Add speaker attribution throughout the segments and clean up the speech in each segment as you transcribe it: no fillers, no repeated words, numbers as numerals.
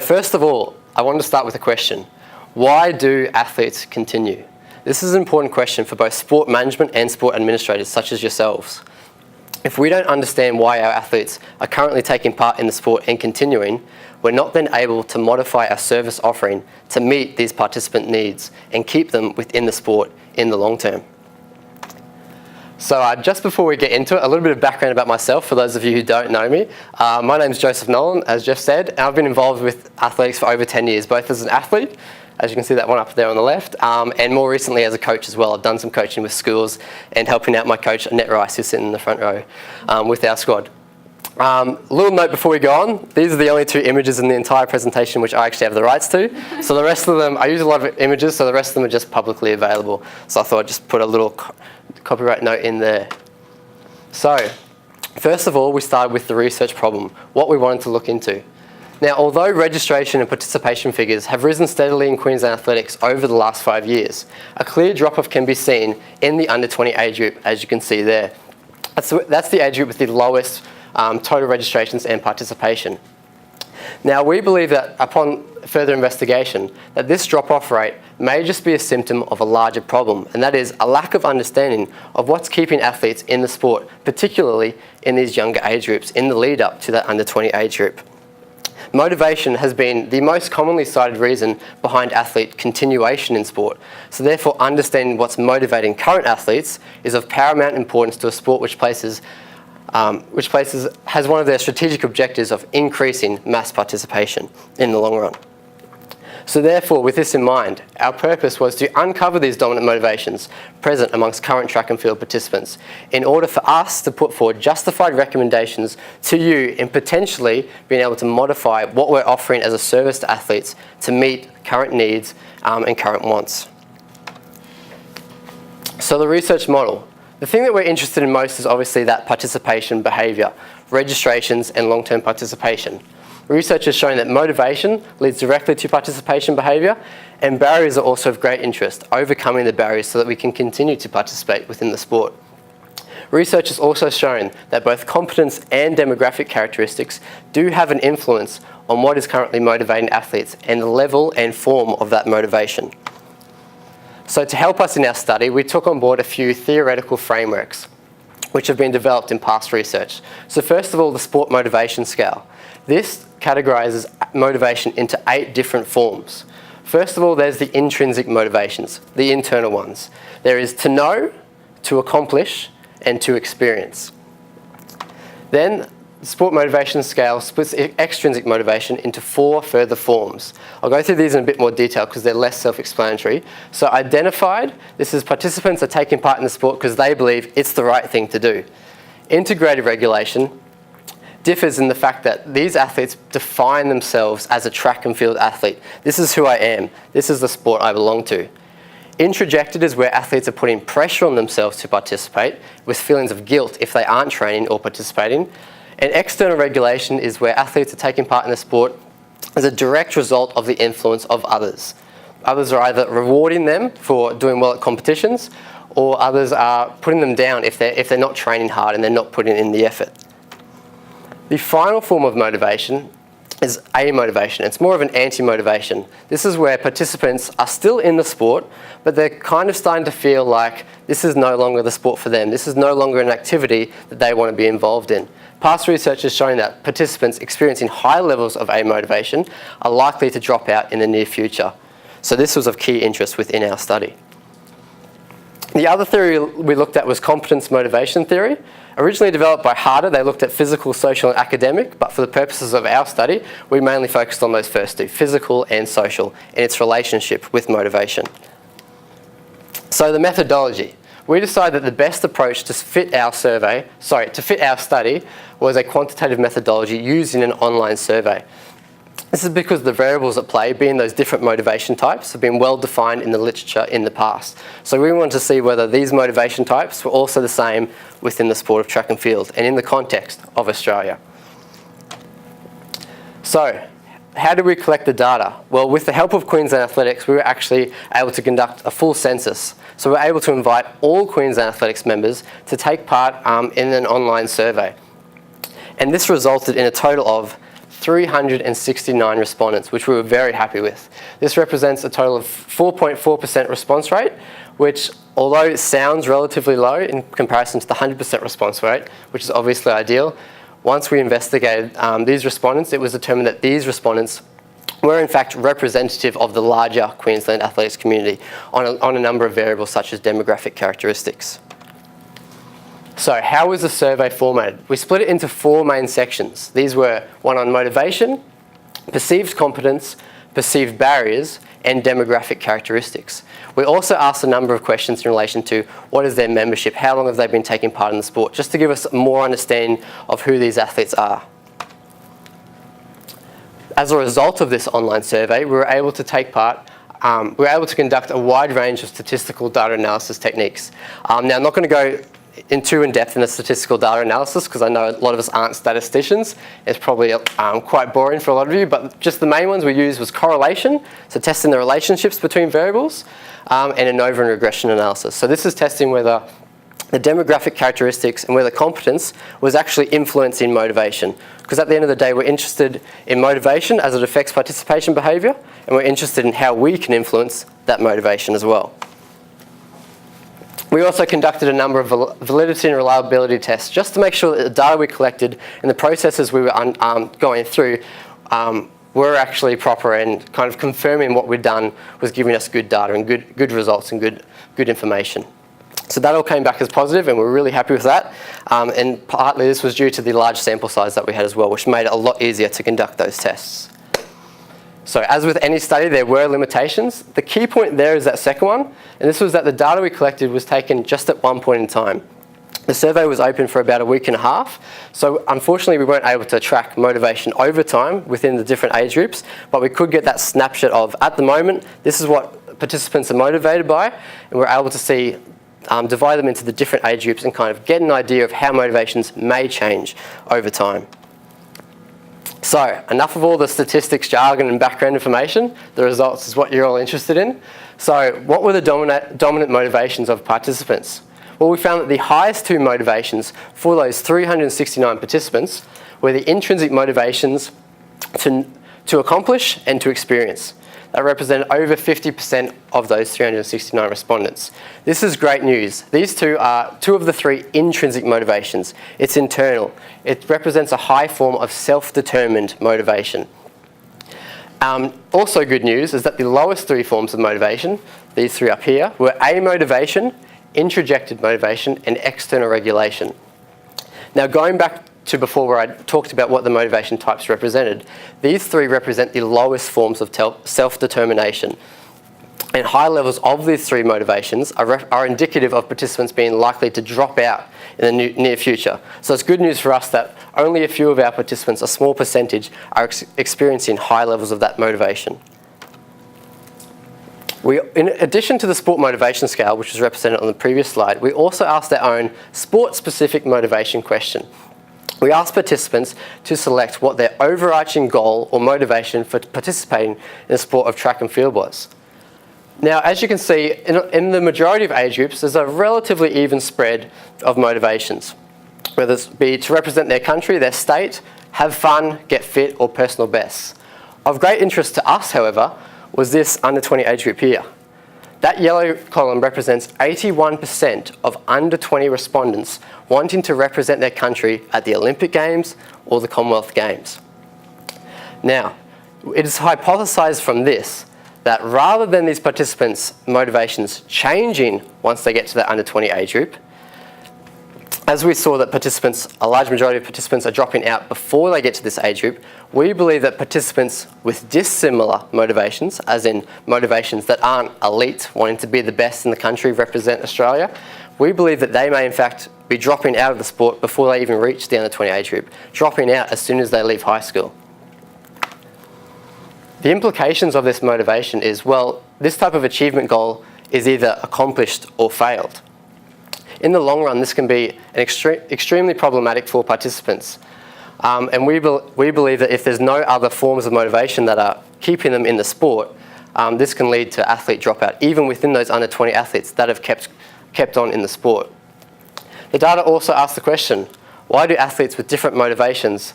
Speaker 1: First of all, I wanted to start with a question. Why do athletes continue? This is an important question for both sport management and sport administrators such as yourselves. If we don't understand why our athletes are currently taking part in the sport and continuing, we're not then able to modify our service offering to meet these participant needs and keep them within the sport in the long term. So just before we get into it, a little bit of background about myself for those of you who don't know me. My name's Joseph Nolan, as Jeff said, and I've been involved with athletics for over 10 years, both as an athlete, as you can see that one up there on the left, and more recently as a coach as well. I've done some coaching with schools and helping out my coach, Annette Rice, who's sitting in the front row with our squad. A little note before we go on, these are the only two images in the entire presentation which I actually have the rights to. So the rest of them, I use a lot of images, so the rest of them are just publicly available. So I thought I'd just put a little copyright note in there. So, first of all, we started with the research problem, what we wanted to look into. Now, although registration and participation figures have risen steadily in Queensland athletics over the last 5 years, a clear drop-off can be seen in the under 20 age group, as you can see there. That's the age group with the lowest total registrations and participation. Now, we believe that upon further investigation, that this drop-off rate may just be a symptom of a larger problem, and that is a lack of understanding of what's keeping athletes in the sport, particularly in these younger age groups, in the lead up to that under 20 age group. Motivation has been the most commonly cited reason behind athlete continuation in sport. So therefore, understanding what's motivating current athletes is of paramount importance to a sport which has one of their strategic objectives of increasing mass participation in the long run. So therefore, with this in mind, our purpose was to uncover these dominant motivations present amongst current track and field participants in order for us to put forward justified recommendations to you in potentially being able to modify what we're offering as a service to athletes to meet current needs and current wants. So the research model. The thing that we're interested in most is obviously that participation behaviour, registrations and long-term participation. Research has shown that motivation leads directly to participation behaviour, and barriers are also of great interest, overcoming the barriers so that we can continue to participate within the sport. Research has also shown that both competence and demographic characteristics do have an influence on what is currently motivating athletes and the level and form of that motivation. So to help us in our study, we took on board a few theoretical frameworks which have been developed in past research. So first of all, the sport motivation scale. This categorises motivation into 8 different forms. First of all, there's the intrinsic motivations, the internal ones. There is to know, to accomplish, and to experience. Then, the sport motivation scale splits extrinsic motivation into 4 further forms. I'll go through these in a bit more detail because they're less self-explanatory. So identified, this is participants are taking part in the sport because they believe it's the right thing to do. Integrated regulation differs in the fact that these athletes define themselves as a track and field athlete. This is who I am. This is the sport I belong to. Introjected is where athletes are putting pressure on themselves to participate with feelings of guilt if they aren't training or participating. And external regulation is where athletes are taking part in the sport as a direct result of the influence of others. Others are either rewarding them for doing well at competitions, or others are putting them down if they're not training hard and they're not putting in the effort. The final form of motivation is amotivation. It's more of an anti-motivation. This is where participants are still in the sport, but they're kind of starting to feel like this is no longer the sport for them. This is no longer an activity that they want to be involved in. Past research has shown that participants experiencing high levels of amotivation are likely to drop out in the near future. So this was of key interest within our study. The other theory we looked at was competence motivation theory. Originally developed by Harder, they looked at physical, social and academic, but for the purposes of our study, we mainly focused on those first two, physical and social, and its relationship with motivation. So the methodology. We decided that the best approach to fit our study was a quantitative methodology using an online survey. This is because the variables at play, being those different motivation types, have been well defined in the literature in the past. So we wanted to see whether these motivation types were also the same within the sport of track and field and in the context of Australia. So, how did we collect the data? Well, with the help of Queensland Athletics, we were actually able to conduct a full census. So we were able to invite all Queensland Athletics members to take part in an online survey. And this resulted in a total of 369 respondents, which we were very happy with. This represents a total of 4.4% response rate, which, although it sounds relatively low in comparison to the 100% response rate, which is obviously ideal, once we investigated these respondents, it was determined that these respondents were in fact representative of the larger Queensland athletics community on a number of variables such as demographic characteristics. So how was the survey formatted? We split it into 4 main sections. These were one on motivation, perceived competence, perceived barriers, and demographic characteristics. We also asked a number of questions in relation to what is their membership, how long have they been taking part in the sport, just to give us more understanding of who these athletes are. As a result of this online survey, we were able to conduct a wide range of statistical data analysis techniques. Now, I'm not going to go too in-depth in the statistical data analysis because I know a lot of us aren't statisticians. It's probably quite boring for a lot of you, but just the main ones we used was correlation, so testing the relationships between variables, and ANOVA and regression analysis. So this is testing whether the demographic characteristics and whether competence was actually influencing motivation. Because at the end of the day, we're interested in motivation as it affects participation behaviour, and we're interested in how we can influence that motivation as well. We also conducted a number of validity and reliability tests just to make sure that the data we collected and the processes we were going through were actually proper and kind of confirming what we'd done was giving us good data and good results and good information. So that all came back as positive and we're really happy with that. And partly this was due to the large sample size that we had as well, which made it a lot easier to conduct those tests. So as with any study, there were limitations. The key point there is that second one, and this was that the data we collected was taken just at one point in time. The survey was open for about a week and a half, so unfortunately we weren't able to track motivation over time within the different age groups, but we could get that snapshot of, at the moment, this is what participants are motivated by, and we're able to see, divide them into the different age groups and kind of get an idea of how motivations may change over time. So, enough of all the statistics, jargon and background information. The results is what you're all interested in. So, what were the dominant motivations of participants? Well, we found that the highest 2 motivations for those 369 participants were the intrinsic motivations to accomplish and to experience. That represented over 50% of those 369 respondents. This is great news. These 2 are 2 of the 3 intrinsic motivations. It's internal. It represents a high form of self-determined motivation. Also good news is that the lowest 3 forms of motivation, these 3 up here, were amotivation, introjected motivation, and external regulation. Now going back to before where I talked about what the motivation types represented, these 3 represent the lowest forms of self-determination. And high levels of these 3 motivations are indicative of participants being likely to drop out in the near future. So it's good news for us that only a few of our participants, a small percentage, are experiencing high levels of that motivation. In addition to the sport motivation scale, which was represented on the previous slide, we also asked our own sport-specific motivation question. We asked participants to select what their overarching goal or motivation for participating in the sport of track and field was. Now, as you can see, in the majority of age groups, there's a relatively even spread of motivations, whether it be to represent their country, their state, have fun, get fit, or personal bests. Of great interest to us, however, was this under 20 age group here. That yellow column represents 81% of under 20 respondents wanting to represent their country at the Olympic Games or the Commonwealth Games. Now, it is hypothesised from this that rather than these participants' motivations changing once they get to that under 20 age group, as we saw that a large majority of participants are dropping out before they get to this age group, we believe that participants with dissimilar motivations, as in motivations that aren't elite, wanting to be the best in the country, represent Australia, we believe that they may in fact be dropping out of the sport before they even reach the under 20 age group, dropping out as soon as they leave high school. The implications of this motivation is, well, this type of achievement goal is either accomplished or failed. In the long run, this can be extremely problematic for participants. And we believe that if there's no other forms of motivation that are keeping them in the sport, this can lead to athlete dropout, even within those under 20 athletes that have kept on in the sport. The data also asks the question, why do athletes with different motivations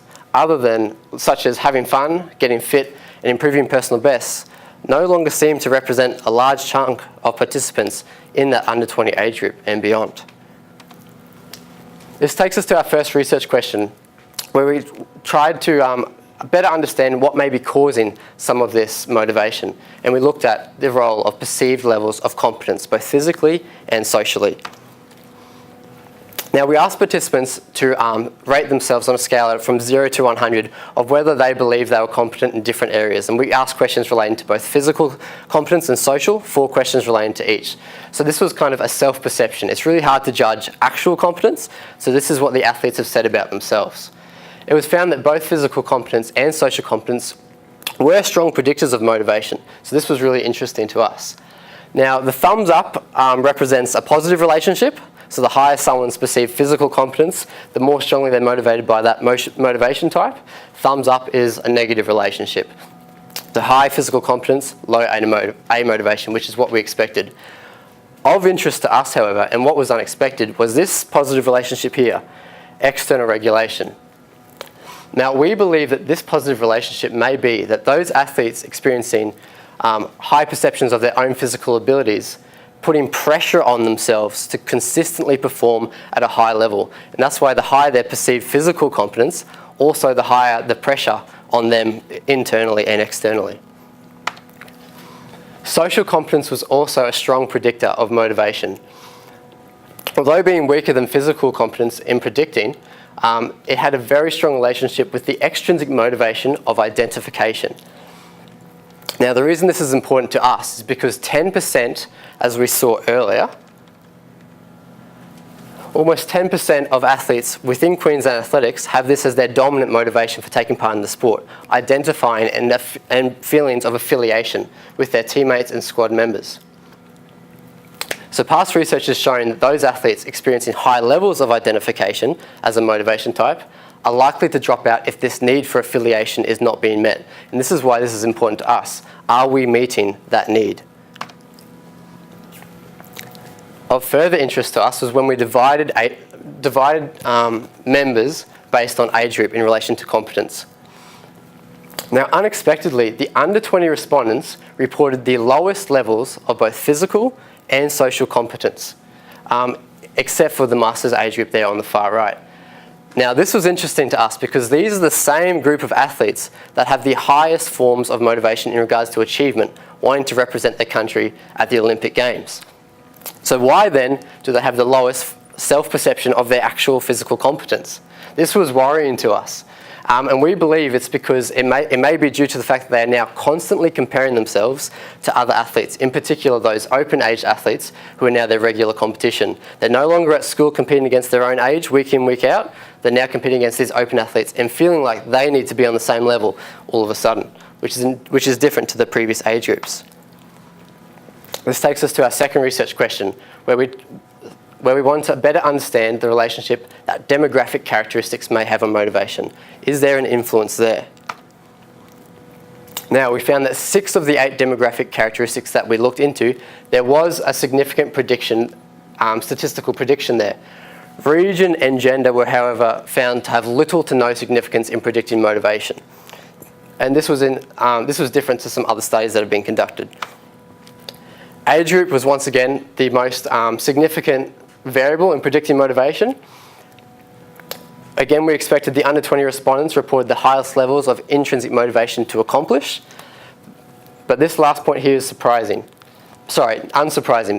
Speaker 1: such as having fun, getting fit, and improving personal bests, no longer seem to represent a large chunk of participants in that under 20 age group and beyond. This takes us to our first research question, where we tried to better understand what may be causing some of this motivation. And we looked at the role of perceived levels of competence, both physically and socially. Now, we asked participants to rate themselves on a scale from 0 to 100 of whether they believe they were competent in different areas. And we asked questions relating to both physical competence and social, 4 questions relating to each. So this was kind of a self-perception. It's really hard to judge actual competence, so this is what the athletes have said about themselves. It was found that both physical competence and social competence were strong predictors of motivation. So this was really interesting to us. Now, the thumbs up represents a positive relationship. So the higher someone's perceived physical competence, the more strongly they're motivated by that motivation type. Thumbs up is a negative relationship. The high physical competence, low A motivation, which is what we expected. Of interest to us, however, and what was unexpected, was this positive relationship here, external regulation. Now, we believe that this positive relationship may be that those athletes experiencing high perceptions of their own physical abilities, putting pressure on themselves to consistently perform at a high level. And that's why the higher their perceived physical competence, also the higher the pressure on them internally and externally. Social competence was also a strong predictor of motivation. Although being weaker than physical competence in predicting, it had a very strong relationship with the extrinsic motivation of identification. Now, the reason this is important to us is because 10%, as we saw earlier, almost 10% of athletes within Queensland Athletics have this as their dominant motivation for taking part in the sport, identifying and feelings of affiliation with their teammates and squad members. So past research has shown that those athletes experiencing high levels of identification as a motivation type are likely to drop out if this need for affiliation is not being met. And this is why this is important to us. Are we meeting that need? Of further interest to us was when we divided members based on age group in relation to competence. Now, unexpectedly, the under 20 respondents reported the lowest levels of both physical and social competence, except for the master's age group there on the far right. Now, this was interesting to us because these are the same group of athletes that have the highest forms of motivation in regards to achievement, wanting to represent their country at the Olympic Games. So why then do they have the lowest self-perception of their actual physical competence? This was worrying to us. And we believe it's because it may be due to the fact that they are now constantly comparing themselves to other athletes, in particular those open-age athletes who are now their regular competition. They're no longer at school competing against their own age week in, week out. They're now competing against these open athletes and feeling like they need to be on the same level all of a sudden, which is different to the previous age groups. This takes us to our second research question, where we want to better understand the relationship that demographic characteristics may have on motivation. Is there an influence there? Now, we found that 6 of the 8 demographic characteristics that we looked into, there was a significant prediction, statistical prediction there. Region and gender were, however, found to have little to no significance in predicting motivation. And this was different to some other studies that have been conducted. Age group was once again the most significant variable in predicting motivation. Again, we expected the under 20 respondents reported the highest levels of intrinsic motivation to accomplish. But this last point here is unsurprising,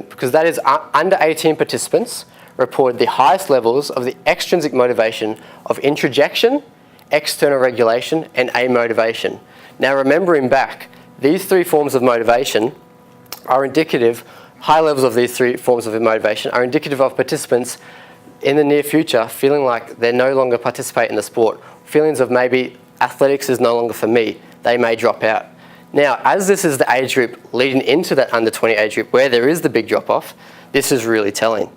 Speaker 1: because that is under 18 participants reported the highest levels of the extrinsic motivation of introjection, external regulation, and amotivation. Now, remembering back, these 3 forms of motivation are indicative, high levels of these 3 forms of motivation are indicative of participants in the near future feeling like they no longer participate in the sport. Feelings of maybe athletics is no longer for me, they may drop out. Now, as this is the age group leading into that under 20 age group where there is the big drop off, this is really telling.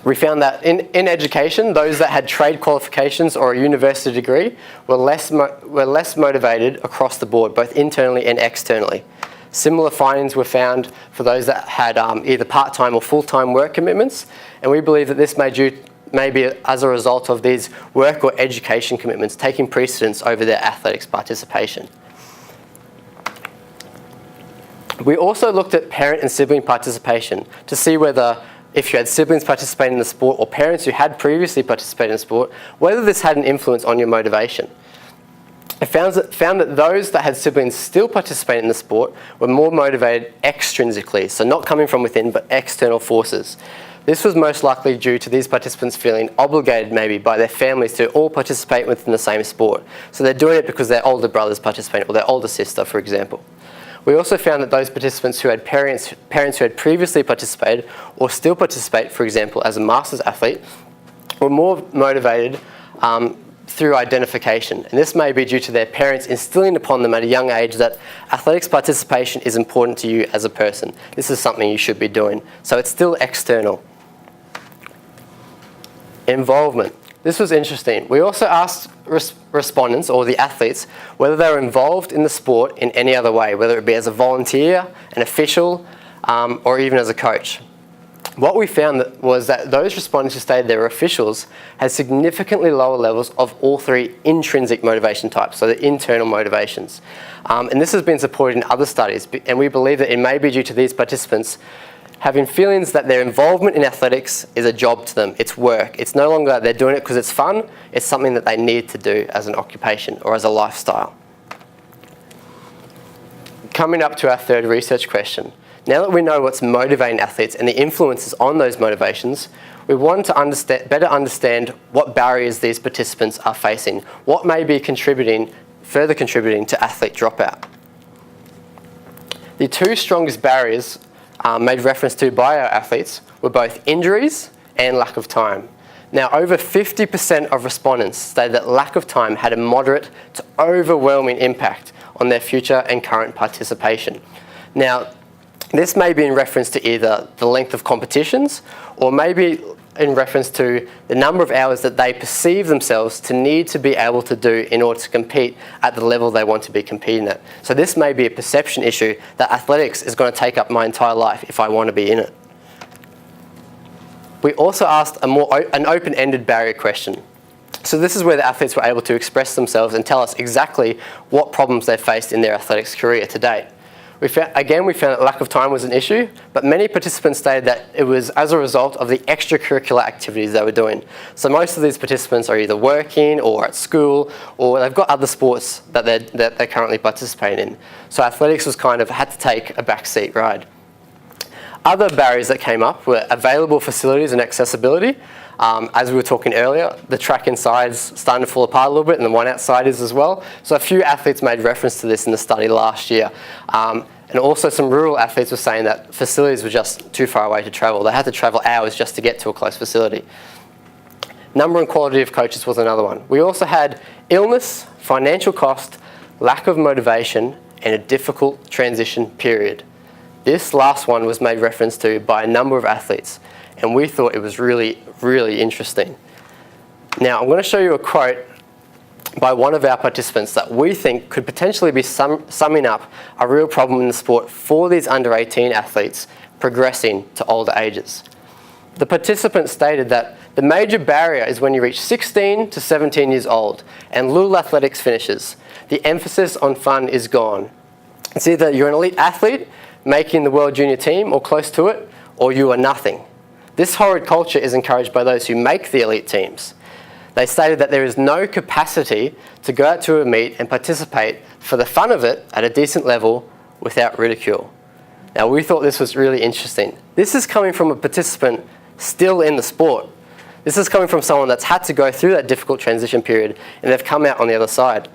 Speaker 1: We found that in education, those that had trade qualifications or a university degree were less motivated across the board, both internally and externally. Similar findings were found for those that had either part-time or full-time work commitments, and we believe that this may maybe as a result of these work or education commitments taking precedence over their athletics participation. We also looked at parent and sibling participation to see whether, if you had siblings participating in the sport or parents who had previously participated in sport, whether this had an influence on your motivation. It found that those that had siblings still participating in the sport were more motivated extrinsically, so not coming from within but external forces. This was most likely due to these participants feeling obligated maybe by their families to all participate within the same sport. So they're doing it because their older brother's participating or their older sister, for example. We also found that those participants who had parents who had previously participated or still participate, for example, as a masters athlete, were more motivated through identification. And this may be due to their parents instilling upon them at a young age that athletics participation is important to you as a person. This is something you should be doing. So it's still external. Involvement. This was interesting. We also asked respondents, or the athletes, whether they were involved in the sport in any other way, whether it be as a volunteer, an official, or even as a coach. What we found was that those respondents who stated they were officials had significantly lower levels of all three intrinsic motivation types, so the internal motivations. And this has been supported in other studies, and we believe that it may be due to these participants having feelings that their involvement in athletics is a job to them, it's work. It's no longer they're doing it because it's fun, it's something that they need to do as an occupation or as a lifestyle. Coming up to our third research question. Now that we know what's motivating athletes and the influences on those motivations, we want to better understand what barriers these participants are facing, what may be further contributing to athlete dropout. The two strongest barriers made reference to by our athletes were both injuries and lack of time. Now, over 50% of respondents stated that lack of time had a moderate to overwhelming impact on their future and current participation. Now, this may be in reference to either the length of competitions or maybe in reference to the number of hours that they perceive themselves to need to be able to do in order to compete at the level they want to be competing at. So this may be a perception issue that athletics is going to take up my entire life if I want to be in it. We also asked an open-ended barrier question. So this is where the athletes were able to express themselves and tell us exactly what problems they faced in their athletics career to date. We found that lack of time was an issue, but many participants stated that it was as a result of the extracurricular activities they were doing. So most of these participants are either working or at school, or they've got other sports that they're currently participating in. So athletics was had to take a backseat ride. Other barriers that came up were available facilities and accessibility. As we were talking earlier, the track inside's starting to fall apart a little bit and the one outside is as well. So a few athletes made reference to this in the study last year. And also some rural athletes were saying that facilities were just too far away to travel. They had to travel hours just to get to a close facility. Number and quality of coaches was another one. We also had illness, financial cost, lack of motivation, and a difficult transition period. This last one was made reference to by a number of athletes, and we thought it was really, really interesting. Now, I'm going to show you a quote by one of our participants that we think could potentially be summing up a real problem in the sport for these under 18 athletes progressing to older ages. The participant stated that the major barrier is when you reach 16 to 17 years old and little athletics finishes. The emphasis on fun is gone. It's either you're an elite athlete making the world junior team or close to it, or you are nothing. This horrid culture is encouraged by those who make the elite teams. They stated that there is no capacity to go out to a meet and participate for the fun of it at a decent level without ridicule. Now, we thought this was really interesting. This is coming from a participant still in the sport. This is coming from someone that's had to go through that difficult transition period and they've come out on the other side.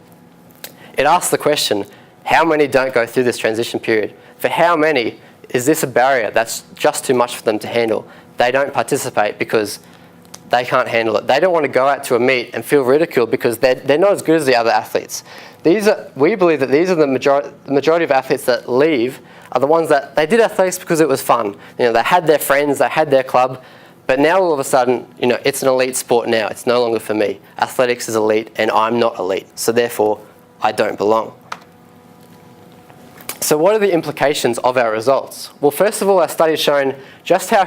Speaker 1: It asks the question, how many don't go through this transition period? For how many is this a barrier that's just too much for them to handle? They don't participate because they can't handle it. They don't want to go out to a meet and feel ridiculed because they're not as good as the other athletes. We believe that these are the majority of athletes that leave are the ones that they did athletics because it was fun. They had their friends, they had their club, but now all of a sudden, it's an elite sport now. It's no longer for me. Athletics is elite and I'm not elite, so therefore I don't belong. So what are the implications of our results? Well, first of all, our study has shown just how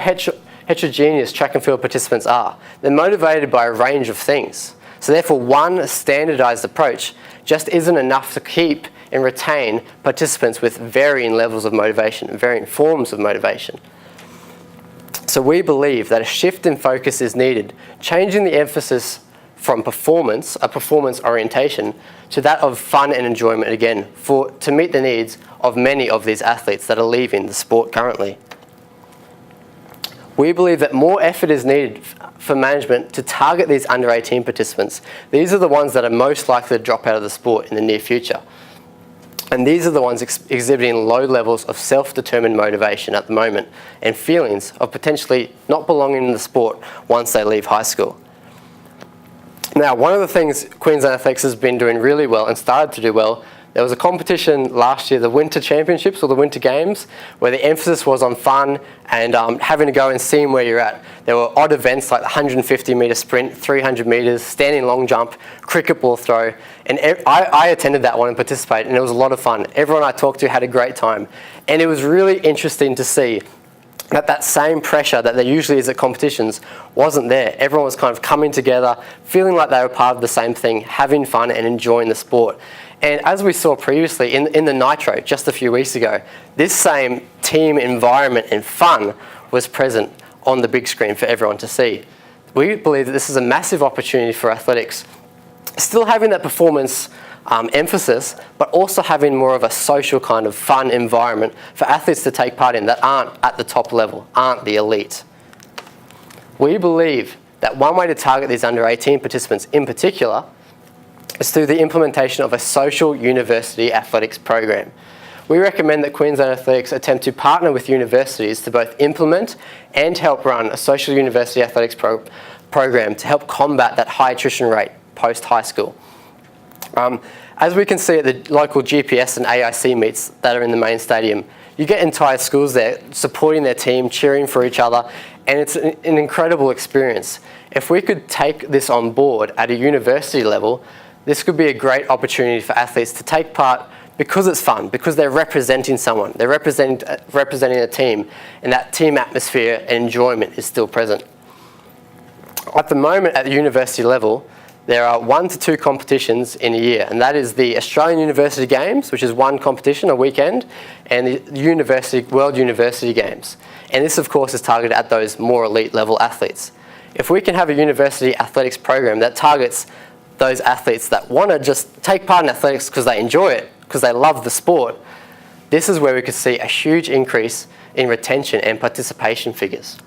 Speaker 1: heterogeneous track and field participants are. They're motivated by a range of things. So therefore, one standardised approach just isn't enough to keep and retain participants with varying levels of motivation, varying forms of motivation. So we believe that a shift in focus is needed, changing the emphasis from performance, a performance orientation, to that of fun and enjoyment again, to meet the needs of many of these athletes that are leaving the sport currently. We believe that more effort is needed for management to target these under 18 participants. These are the ones that are most likely to drop out of the sport in the near future. And these are the ones exhibiting low levels of self-determined motivation at the moment and feelings of potentially not belonging in the sport once they leave high school. Now, one of the things Queensland Athletics has been doing really well and started to do well, there was a competition last year, the Winter Championships or the Winter Games, where the emphasis was on fun and having to go and seeing where you're at. There were odd events like the 150 metre sprint, 300 metres, standing long jump, cricket ball throw, and I attended that one and participated, and it was a lot of fun. Everyone I talked to had a great time, and it was really interesting to see that same pressure that there usually is at competitions wasn't there. Everyone was kind of coming together, feeling like they were part of the same thing, having fun and enjoying the sport. And as we saw previously in the Nitro just a few weeks ago, this same team environment and fun was present on the big screen for everyone to see. We believe that this is a massive opportunity for athletics, still having that performance emphasis, but also having more of a social kind of fun environment for athletes to take part in that aren't at the top level, aren't the elite. We believe that one way to target these under 18 participants in particular is through the implementation of a social university athletics program. We recommend that Queensland Athletics attempt to partner with universities to both implement and help run a social university athletics program to help combat that high attrition rate post-high school. As we can see at the local GPS and AIC meets that are in the main stadium, you get entire schools there supporting their team, cheering for each other, and it's an incredible experience. If we could take this on board at a university level, this could be a great opportunity for athletes to take part because it's fun, because they're representing someone, they're representing a team, and that team atmosphere and enjoyment is still present. At the moment at the university level, there are 1 to 2 competitions in a year, and that is the Australian University Games, which is one competition a weekend, and the World University Games. And this, of course, is targeted at those more elite level athletes. If we can have a university athletics program that targets those athletes that want to just take part in athletics because they enjoy it, because they love the sport, this is where we could see a huge increase in retention and participation figures.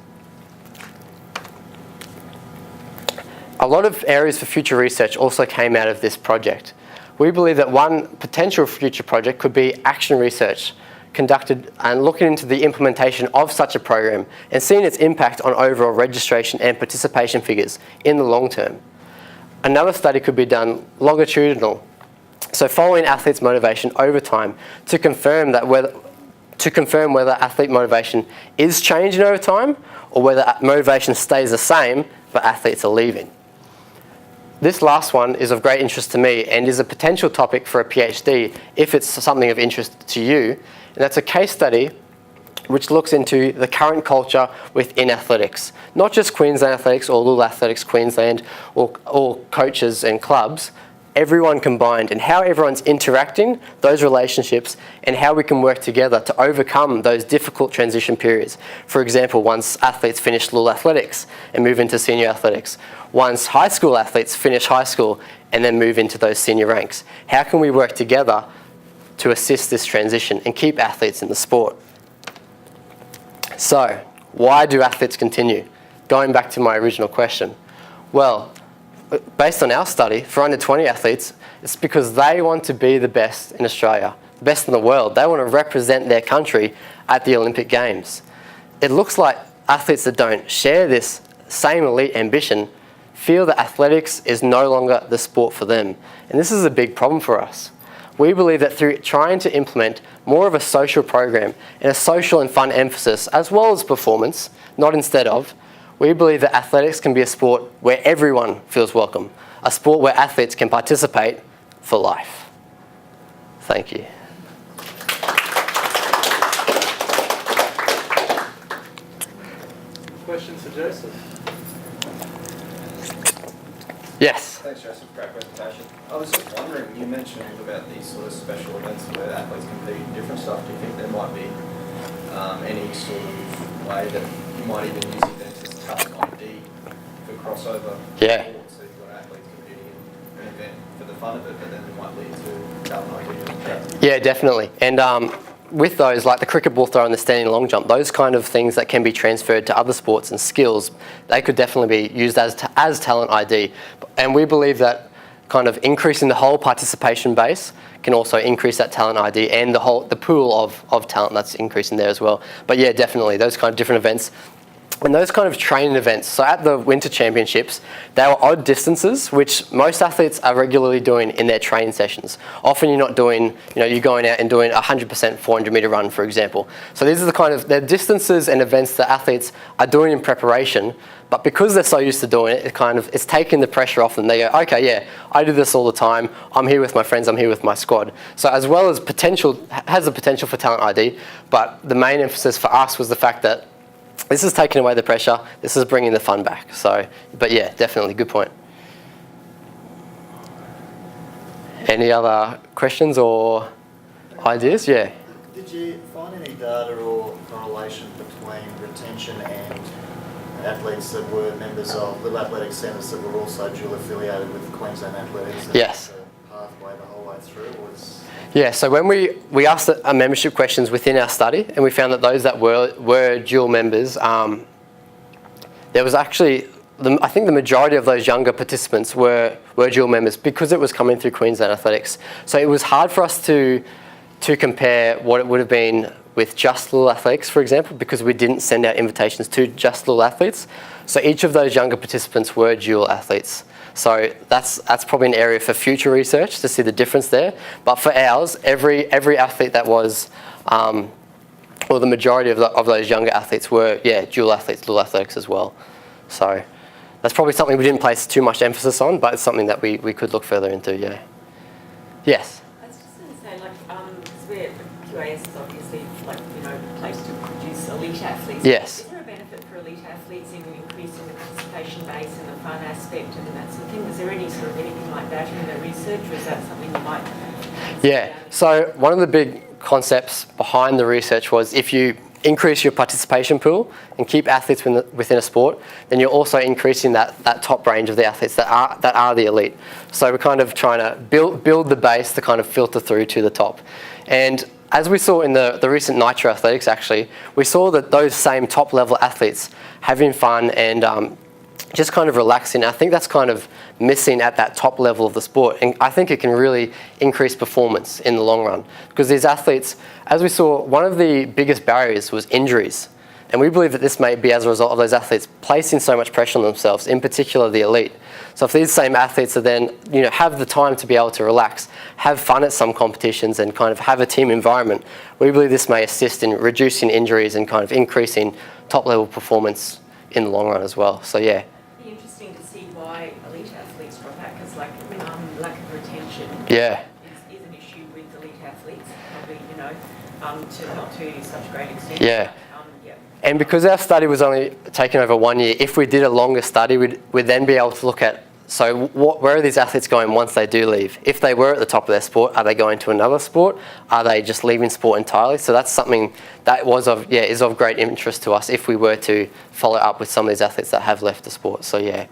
Speaker 1: A lot of areas for future research also came out of this project. We believe that one potential future project could be action research conducted and looking into the implementation of such a program and seeing its impact on overall registration and participation figures in the long term. Another study could be done longitudinal, so following athletes' motivation over time to confirm whether athlete motivation is changing over time or whether motivation stays the same but athletes are leaving. This last one is of great interest to me and is a potential topic for a PhD if it's something of interest to you. And that's a case study which looks into the current culture within athletics. Not just Queensland Athletics or Lul Athletics Queensland or coaches and clubs, everyone combined, and how everyone's interacting, those relationships, and how we can work together to overcome those difficult transition periods. For example, once athletes finish Lul Athletics and move into senior athletics, once high school athletes finish high school and then move into those senior ranks. How can we work together to assist this transition and keep athletes in the sport? So, why do athletes continue? Going back to my original question. Well, based on our study, for under 20 athletes, it's because they want to be the best in Australia, the best in the world. They want to represent their country at the Olympic Games. It looks like athletes that don't share this same elite ambition feel that athletics is no longer the sport for them. And this is a big problem for us. We believe that through trying to implement more of a social program and a social and fun emphasis, as well as performance, not instead of, we believe that athletics can be a sport where everyone feels welcome, a sport where athletes can participate for life. Thank you.
Speaker 2: questions for Joseph?
Speaker 1: Yes.
Speaker 3: Thanks, Joseph. Great presentation. I was just wondering, you mentioned about these sort of special events where athletes compete in different stuff. Do you think there might be any sort of way that you might even use events as talent ID for crossover?
Speaker 1: Yeah.
Speaker 3: So you've got athletes competing in an event for the fun of it, but then it might lead to talent ID.
Speaker 1: Yeah, definitely. And with those, like the cricket ball throw and the standing long jump, those kind of things that can be transferred to other sports and skills, they could definitely be used as talent ID. And we believe that kind of increasing the whole participation base can also increase that talent ID and the pool of talent that's increasing there as well. But yeah, definitely, those kind of different events. And those kind of training events, so at the Winter Championships, they were odd distances, which most athletes are regularly doing in their training sessions. Often you're not doing, you're going out and doing 100% 400 metre run, for example. So these are the kind of, they're distances and events that athletes are doing in preparation, but because they're so used to doing it, it's taking the pressure off them. They go, okay, yeah, I do this all the time. I'm here with my friends, I'm here with my squad. So as well as has the potential for talent ID, but the main emphasis for us was the fact that this is taking away the pressure, this is bringing the fun back. So, but yeah, definitely, good point. Any other questions or ideas? Yeah.
Speaker 4: Did you find any data or correlation between retention and athletes that were members of little athletic centres that were also dual affiliated with Queensland Athletics?
Speaker 1: Yes.
Speaker 4: The pathway the whole way through was...
Speaker 1: Yeah, so when we asked our membership questions within our study, and we found that those that were dual members, there was actually, I think the majority of those younger participants were dual members because it was coming through Queensland Athletics. So it was hard for us to compare what it would have been with just little athletics, for example, because we didn't send out invitations to just little athletes. So each of those younger participants were dual athletes. So that's probably an area for future research to see the difference there. But for ours, every athlete that was, or the majority of those younger athletes were, yeah, dual athletes, dual athletics as well. So that's probably something we didn't place too much emphasis on, but it's something that we could look further into, yeah. Yes?
Speaker 5: I was just going to say, because QAS is obviously, placed to produce elite athletes.
Speaker 1: Yes.
Speaker 5: Is there a benefit for elite athletes in increasing the participation base and the fun aspect and that sort of thing? Was there anything like that in the research, or is that something you might consider?
Speaker 1: Yeah, so one of the big concepts behind the research was if you increase your participation pool and keep athletes within a sport, then you're also increasing that top range of the athletes that are the elite. So we're kind of trying to build the base to kind of filter through to the top. And as we saw in the recent Nitro Athletics, actually, we saw that those same top level athletes having fun and just kind of relaxing, I think that's kind of missing at that top level of the sport. And I think it can really increase performance in the long run. Because these athletes, as we saw, one of the biggest barriers was injuries. And we believe that this may be as a result of those athletes placing so much pressure on themselves, in particular the elite. So if these same athletes are then, have the time to be able to relax, have fun at some competitions and kind of have a team environment, we believe this may assist in reducing injuries and kind of increasing top level performance in the long run as well. So yeah.
Speaker 5: It'd be interesting to see why elite athletes drop out, because lack of retention is an issue with elite athletes, probably, not to such a great extent.
Speaker 1: Yeah. And because our study was only taken over 1 year, if we did a longer study, we'd then be able to look at, so where are these athletes going once they do leave? If they were at the top of their sport, are they going to another sport? Are they just leaving sport entirely? So that's something that is of great interest to us if we were to follow up with some of these athletes that have left the sport. So yeah.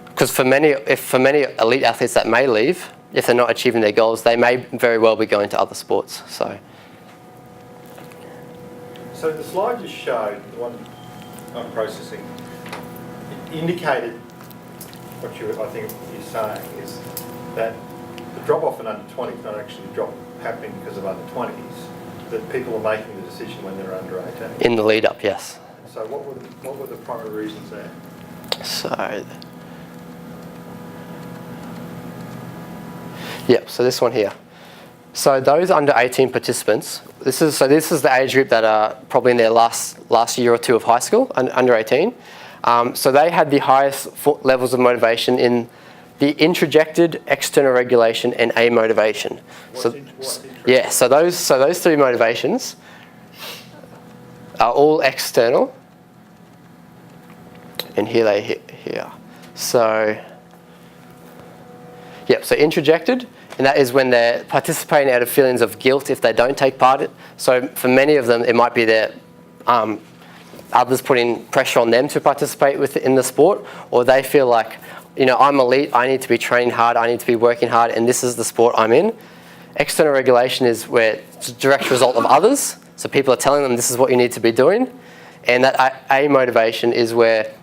Speaker 1: Because for many elite athletes that may leave, if they're not achieving their goals, they may very well be going to other sports.
Speaker 6: So the slide you showed, the one on processing, it indicated what I think you're saying is that the drop-off in under 20s not actually happening because of under 20s, that people are making the decision when they're under 18.
Speaker 1: In the lead up, yes.
Speaker 6: So what were the primary reasons there?
Speaker 1: So this one here. So those under 18 participants, this is the age group that are probably in their last year or two of high school, under 18. So they had the highest levels of motivation in the introjected, external regulation, and amotivation. So those three motivations are all external. and here they hit here. So, yep, so introjected, and that is when they're participating out of feelings of guilt if they don't take part. So for many of them, it might be their others putting pressure on them to participate in the sport, or they feel like, you know, I'm elite, I need to be training hard, I need to be working hard, and this is the sport I'm in. External regulation is where it's a direct result of others, so people are telling them this is what you need to be doing. And that A motivation is where,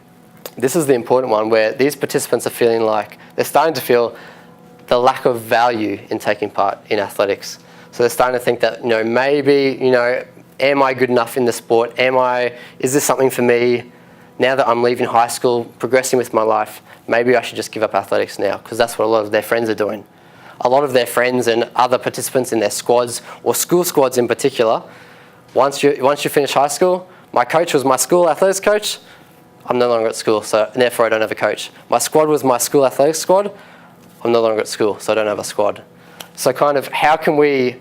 Speaker 1: this is the important one, where these participants are feeling like, they're starting to feel the lack of value in taking part in athletics. So they're starting to think that, you know, maybe, you know, am I good enough in the sport? Is this something for me? Now that I'm leaving high school, progressing with my life, maybe I should just give up athletics now, because that's what a lot of their friends are doing. A lot of their friends and other participants in their squads, or school squads in particular, once you finish high school, my coach was my school athletics coach, I'm no longer at school, so therefore I don't have a coach. My squad was my school athletics squad, I'm no longer at school, so I don't have a squad. So kind of how can we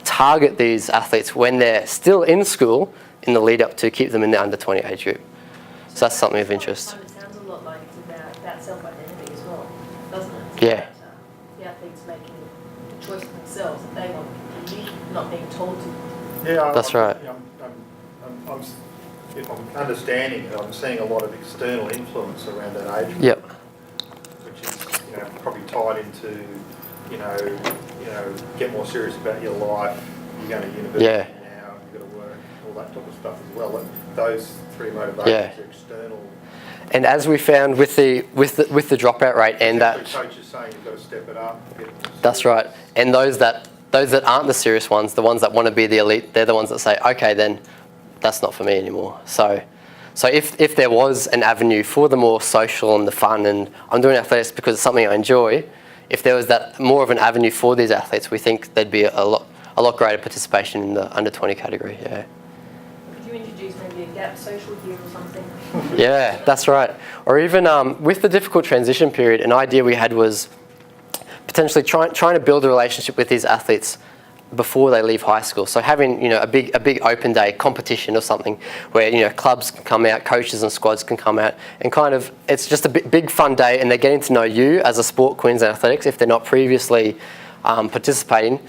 Speaker 1: target these athletes when they're still in school in the lead up to keep them in the under 20 age group? So that's something of interest.
Speaker 5: It sounds a lot like it's about self-identity as well, doesn't it?
Speaker 1: Yeah.
Speaker 5: About, the athletes making the choice for themselves that they want to compete, not being told to.
Speaker 6: Yeah,
Speaker 1: That's right.
Speaker 6: If I'm understanding it, I'm seeing a lot of external influence around that age group.
Speaker 1: Yep.
Speaker 6: Which is, you know, probably tied into, you know, get more serious about your life. You're going to university now. You've got to work, all that type of stuff as well. And those three motivations are external.
Speaker 1: And as we found with the dropout rate, and that
Speaker 6: coach is saying you've got to step it up.
Speaker 1: That's right. And those that aren't the serious ones, the ones that want to be the elite, they're the ones that say, okay, then that's not for me anymore. So if there was an avenue for the more social and the fun, and I'm doing athletics because it's something I enjoy, if there was that more of an avenue for these athletes, we think there'd be a lot greater participation in the under 20 category. Yeah.
Speaker 5: Could you introduce maybe a gap social year or something?
Speaker 1: Yeah, that's right. Or even with the difficult transition period, an idea we had was potentially trying to build a relationship with these athletes before they leave high school. So having, you know, a big open day competition or something where, you know, clubs can come out, coaches and squads can come out, and kind of it's just a big fun day, and they're getting to know you as a sport, Queensland Athletics, if they're not previously participating.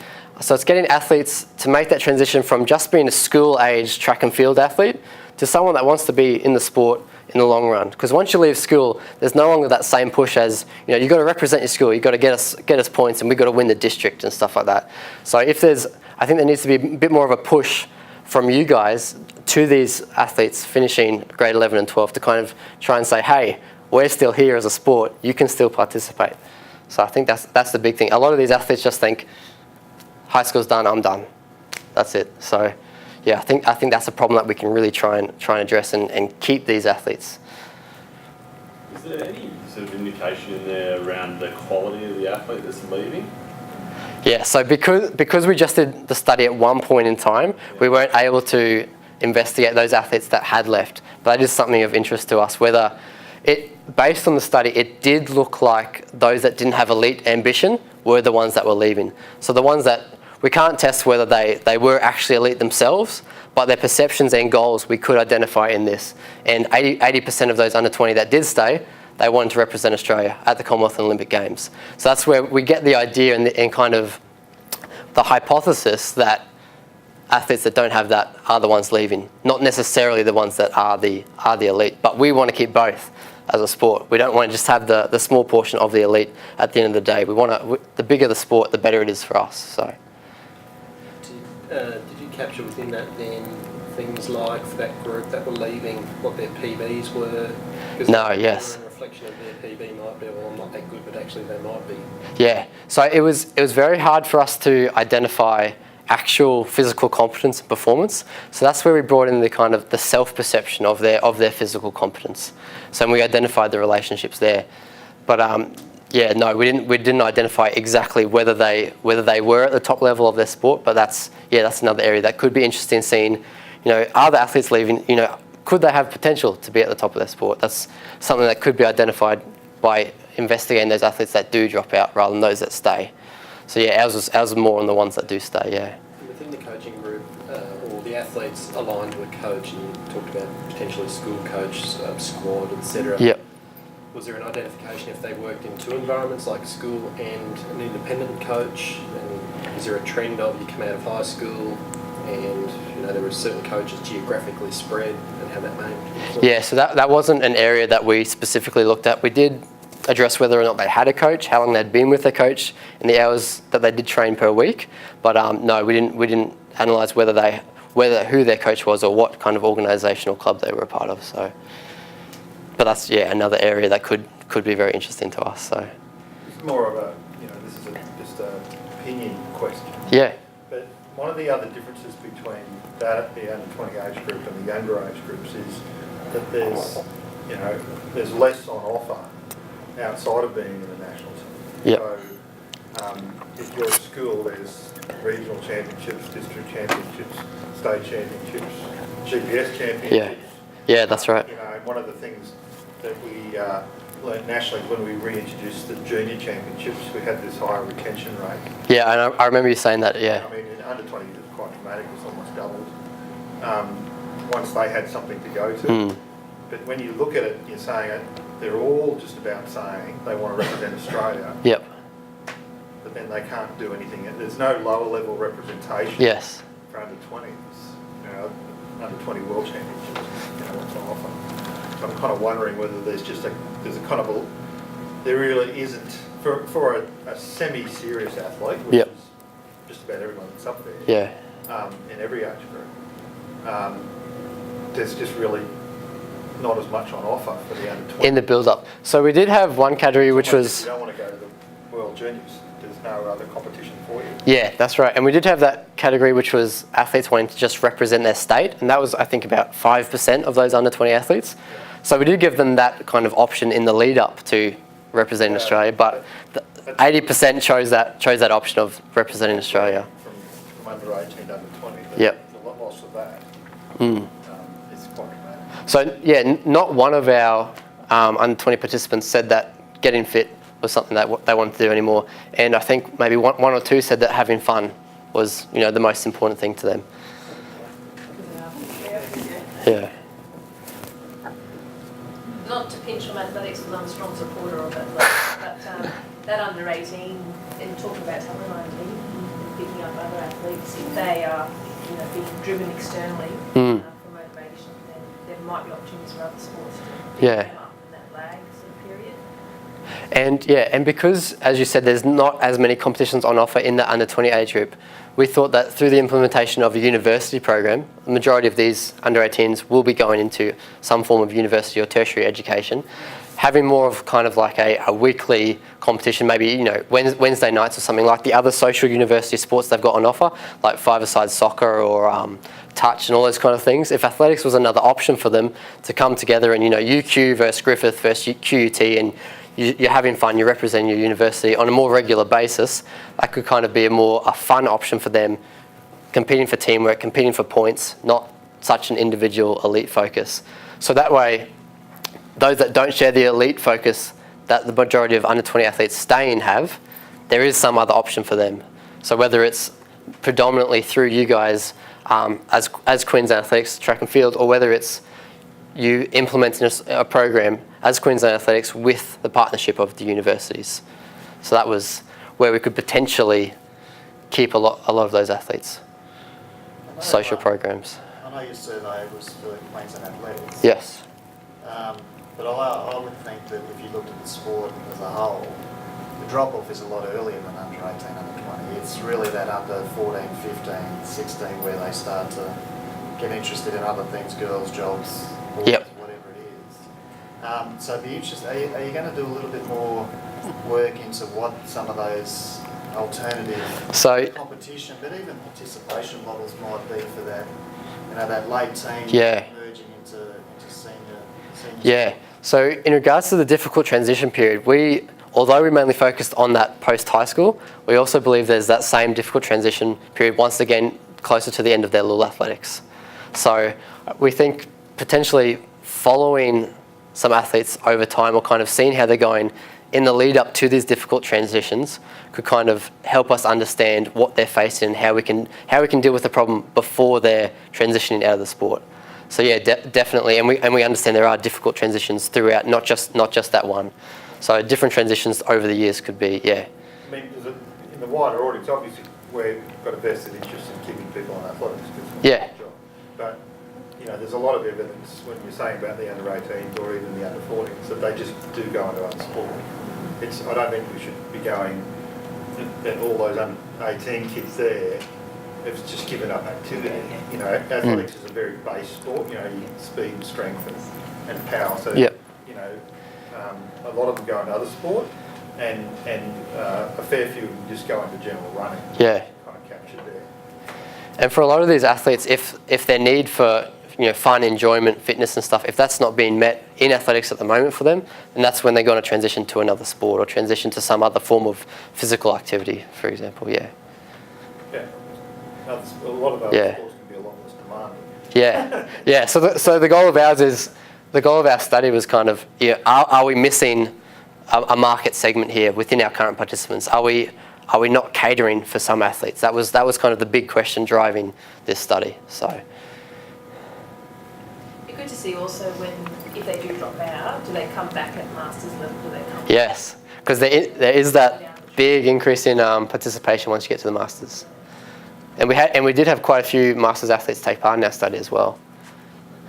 Speaker 1: So it's getting athletes to make that transition from just being a school-age track and field athlete to someone that wants to be in the sport in the long run. Because once you leave school, there's no longer that same push as, you know, you've got to represent your school, you've got to get us points, and we've got to win the district and stuff like that. So I think there needs to be a bit more of a push from you guys to these athletes finishing grade 11 and 12 to kind of try and say, hey, we're still here as a sport, you can still participate. So I think that's the big thing. A lot of these athletes just think, high school's done, I'm done. That's it. So yeah, I think that's a problem that we can really try and address and keep these athletes.
Speaker 2: Is there any sort of indication in there around the quality of the athlete that's leaving?
Speaker 1: Yeah, so because we just did the study at one point in time, we weren't able to investigate those athletes that had left. But that is something of interest to us, whether based on the study, it did look like those that didn't have elite ambition were the ones that were leaving. So the ones that we can't test whether they were actually elite themselves, but their perceptions and goals we could identify in this. And 80% of those under 20 that did stay, they wanted to represent Australia at the Commonwealth and Olympic Games. So that's where we get the idea and kind of the hypothesis that athletes that don't have that are the ones leaving, not necessarily the ones that are the elite. But we want to keep both as a sport. We don't want to just have the small portion of the elite at the end of the day. We want the bigger the sport, the better it is for us. So.
Speaker 7: Did you capture within that then things like for that group that were leaving, what their PBs were?
Speaker 1: No, yes.
Speaker 7: A reflection of their PB might be, well, I'm not that good, but actually they might be.
Speaker 1: Yeah, so it was very hard for us to identify actual physical competence and performance. So that's where we brought in the kind of the self-perception of their physical competence. So we identified the relationships there. But yeah, no, we didn't identify exactly whether they were at the top level of their sport. But that's another area that could be interesting. Seeing, you know, are the athletes leaving? You know, could they have potential to be at the top of their sport? That's something that could be identified by investigating those athletes that do drop out rather than those that stay. So yeah, ours was more on the ones that do stay. Yeah.
Speaker 7: Within the coaching group or the athletes aligned to a coach, and you talked about potentially school coach, squad, etc.
Speaker 1: Yep.
Speaker 7: Was there an identification if they worked in two environments, like school and an independent coach? And is there a trend of you come out of high school and there were certain coaches geographically spread and how that may influence?
Speaker 1: Yeah, so that wasn't an area that we specifically looked at. We did address whether or not they had a coach, how long they'd been with their coach, and the hours that they did train per week. But no, we didn't analyse who their coach was or what kind of organisational club they were a part of. So, but that's another area that could be very interesting to us. So
Speaker 6: It's more of a, this is just an opinion question.
Speaker 1: yeah,
Speaker 6: But one of the other differences between the under 20 age group and the younger age groups is that there's less on offer outside of being in the national team.
Speaker 1: Yep.
Speaker 6: So if you're at school, there's regional championships, district championships, state championships, GPS championships.
Speaker 1: Yeah, that's right.
Speaker 6: One of the things that we learned nationally when we reintroduced the junior championships, we had this higher retention rate.
Speaker 1: Yeah, and I remember you saying that. Yeah.
Speaker 6: I mean, in under 20 it was quite dramatic. It was almost doubled once they had something to go to.
Speaker 1: Mm.
Speaker 6: But when you look at it, you're saying they're all just about saying they want to represent Australia.
Speaker 1: Yep.
Speaker 6: But then they can't do anything. There's no lower level representation.
Speaker 1: Yes.
Speaker 6: For under 20s. Under 20 world championships. What's on offer. So I'm kind of wondering whether there really isn't for a semi-serious athlete, which
Speaker 1: Yep.
Speaker 6: is just about everyone that's up there.
Speaker 1: Yeah.
Speaker 6: In every age group. There's just really not as much on offer for the under 20.
Speaker 1: In the build-up. So we did have one category which was...
Speaker 6: You don't want to go to the World Juniors. There's no other competition for you.
Speaker 1: Yeah, that's right. And we did have that category which was athletes wanting to just represent their state, and that was, I think, about 5% of those under 20 athletes. So we did give them that kind of option in the lead-up to representing Australia, but 80% chose that option of representing Australia.
Speaker 6: From under 18 to under 20.
Speaker 1: Yep.
Speaker 6: The loss of that is quite dramatic.
Speaker 1: So yeah, not one of our under 20 participants said that getting fit was something that they wanted to do anymore, and I think maybe one or two said that having fun was the most important thing to them. Yeah.
Speaker 8: Not to pinch on athletics, because I'm a strong supporter of athletics, but that under 18, and talking about talent ID and picking up other athletes, if they are being driven externally for motivation, then there might be opportunities for other sports to pick them up in that lag sort of period.
Speaker 1: And because, as you said, there's not as many competitions on offer in the under 20 age group, we thought that through the implementation of a university program, the majority of these under 18s will be going into some form of university or tertiary education. Having more of kind of like a weekly competition, maybe Wednesday nights or something, like the other social university sports they've got on offer, like five-a-side soccer or touch and all those kind of things. If athletics was another option for them to come together and UQ versus Griffith versus QUT, and you're having fun, you're representing your university on a more regular basis, that could kind of be a fun option for them, competing for teamwork, competing for points, not such an individual elite focus. So that way, those that don't share the elite focus that the majority of under 20 athletes stay in have, there is some other option for them. So whether it's predominantly through you guys as Queensland Athletics Track and Field, or whether it's you implementing a program as Queensland Athletics with the partnership of the universities. So that was where we could potentially keep a lot of those athletes. Social programs.
Speaker 4: I know your survey was for Queensland Athletics.
Speaker 1: Yes.
Speaker 4: But I would think that if you looked at the sport as a whole, the drop-off is a lot earlier than under 18, under 20. It's really that under 14, 15, 16 where they start to get interested in other things, girls, jobs, boys, whatever it is. So it'd be interesting, are you going to do a little bit more work into what some of those alternative competition, but even participation models might be for that, that late teen merging into senior.
Speaker 1: Yeah. So in regards to the difficult transition period, although we mainly focused on that post-high school, we also believe there's that same difficult transition period once again closer to the end of their little athletics. So we think potentially following some athletes over time or kind of seeing how they're going in the lead up to these difficult transitions could kind of help us understand what they're facing and how we can deal with the problem before they're transitioning out of the sport. So yeah, definitely, and we understand there are difficult transitions throughout, not just that one. So different transitions over the years could be, yeah.
Speaker 6: I mean, in the wider audience, obviously we've got a vested interest in keeping people on athletics.
Speaker 1: Yeah.
Speaker 6: But you know, there's a lot of evidence when you're saying about the under 18s or even the under 14s that they just do go into other sport. I don't think we should be going that all those under 18 kids there have just given up activity. You know, athletics is a very base sport. You know, speed, strength, and power. So
Speaker 1: yep.
Speaker 6: you know, a lot of them go into other sport, and a fair few just go into general running.
Speaker 1: Yeah.
Speaker 6: Kind of captured there.
Speaker 1: And for a lot of these athletes, if their need for fun, enjoyment, fitness and stuff, if that's not being met in athletics at the moment for them, then that's when they're going to transition to another sport or transition to some other form of physical activity, for example, yeah.
Speaker 6: Yeah. A lot of other sports can be a lot less demanding.
Speaker 1: Yeah, yeah. So the goal of our study was kind of, are we missing a market segment here within our current participants? Are we not catering for some athletes? That was kind of the big question driving this study. So.
Speaker 8: Good to see also if they do drop out, do they come back at masters level? Do they come?
Speaker 1: Yes, because there is that big increase in participation once you get to the masters, and we did have quite a few masters athletes take part in our study as well.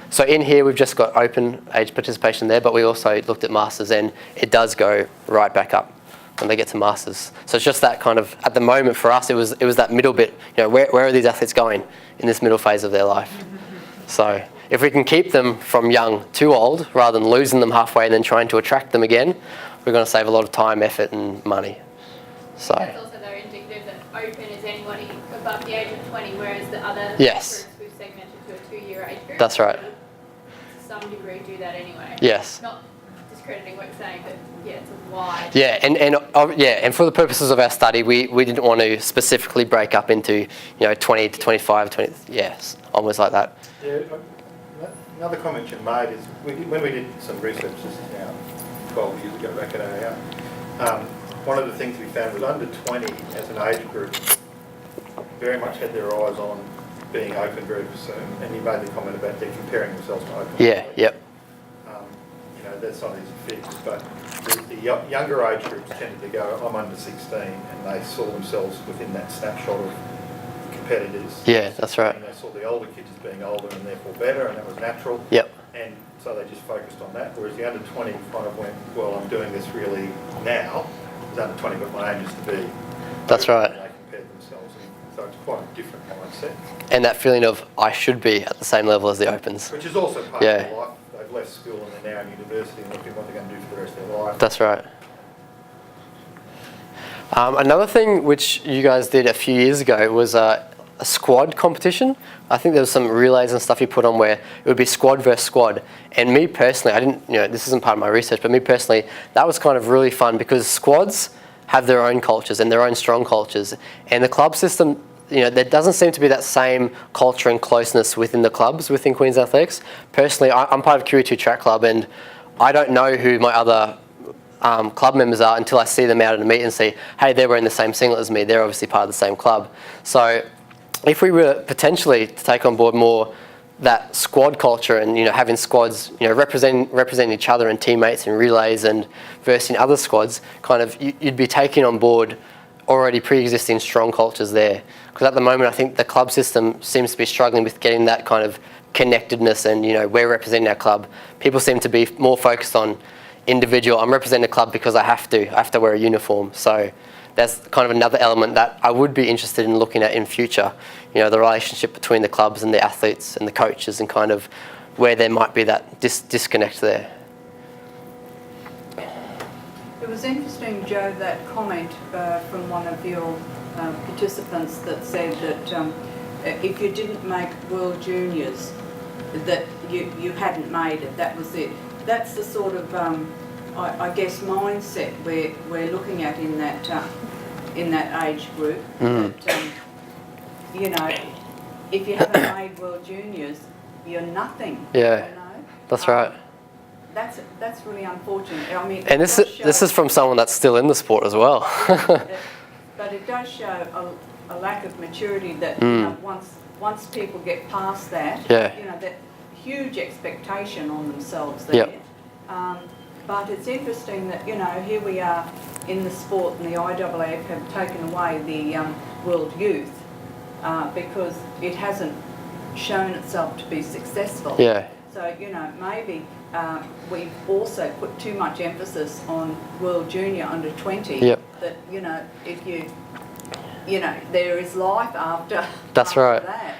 Speaker 1: So in here we've just got open age participation there, but we also looked at masters, and it does go right back up when they get to masters. So it's just that kind of, at the moment for us, it was that middle bit. Where are these athletes going in this middle phase of their life? So if we can keep them from young to old, rather than losing them halfway and then trying to attract them again, we're going to save a lot of time, effort and money. So.
Speaker 9: That's also though indicative that open is anybody above the age of 20, whereas the other
Speaker 1: yes.
Speaker 9: groups we've segmented to a 2-year age group.
Speaker 1: That's right.
Speaker 9: To some degree do that anyway.
Speaker 1: Yes.
Speaker 9: Not discrediting what you're saying, but yeah, it's a wide.
Speaker 1: Yeah, and for the purposes of our study, we didn't want to specifically break up into 20 to 25, 20, yes, almost like that.
Speaker 6: Yeah. Another comment you made is when we did some research just now, 12 years ago back at AAR, one of the things we found was under 20 as an age group very much had their eyes on being open very soon, and you made the comment about they're comparing themselves to open.
Speaker 1: Yeah, yep.
Speaker 6: That's not easy fix, but the younger age groups tended to go, I'm under 16, and they saw themselves within that snapshot of competitors.
Speaker 1: Yeah, that's right.
Speaker 6: And they saw the older kids as being older and therefore better, and that was natural.
Speaker 1: Yep.
Speaker 6: And so they just focused on that, whereas the under 20 kind of went, well, I'm doing this really now. It's under 20, but my aim is to be.
Speaker 1: That's right.
Speaker 6: And they compared themselves, and so it's quite a different mindset.
Speaker 1: And that feeling of, I should be at the same level as the opens.
Speaker 6: Which is also part of their life. They've left school and they're now in university and looking at what they're going to do for the rest of their life.
Speaker 1: That's right. Another thing which you guys did a few years ago was a squad competition. I think there was some relays and stuff you put on where it would be squad versus squad. And me personally, I didn't, this isn't part of my research, but me personally, that was kind of really fun because squads have their own cultures and their own strong cultures. And the club system, there doesn't seem to be that same culture and closeness within the clubs within Queensland Athletics. Personally, I'm part of QA2 Track Club, and I don't know who my other club members are until I see them out at a meet and see, hey, they're wearing the same singlet as me. They're obviously part of the same club. So if we were potentially to take on board more that squad culture and having squads representing each other and teammates and relays and versing other squads, kind of you'd be taking on board already pre-existing strong cultures there. Because at the moment, I think the club system seems to be struggling with getting that kind of connectedness and, we're representing our club. People seem to be more focused on individual, I'm representing a club because I have to wear a uniform. So that's kind of another element that I would be interested in looking at in future. The relationship between the clubs and the athletes and the coaches and kind of where there might be that disconnect there.
Speaker 10: It was interesting, Joe, that comment from one of your participants that said that if you didn't make World Juniors, that you hadn't made it. That was it. That's the sort of, I guess, mindset we're looking at in that age group. That, if you haven't made World Juniors, you're nothing.
Speaker 1: Yeah, that's right.
Speaker 10: that's really unfortunate. I mean,
Speaker 1: And this is from someone that's still in the sport as well.
Speaker 10: But it does show a lack of maturity that you know, once people get past that, you know, that huge expectation on themselves there. But it's interesting that, you know, here we are in the sport and the IAAF have taken away the World Youth because it hasn't shown itself to be successful. So, you know, maybe we've also put too much emphasis on World Junior under 20 that, you know, if you know, there is life after
Speaker 1: That's right.
Speaker 10: that.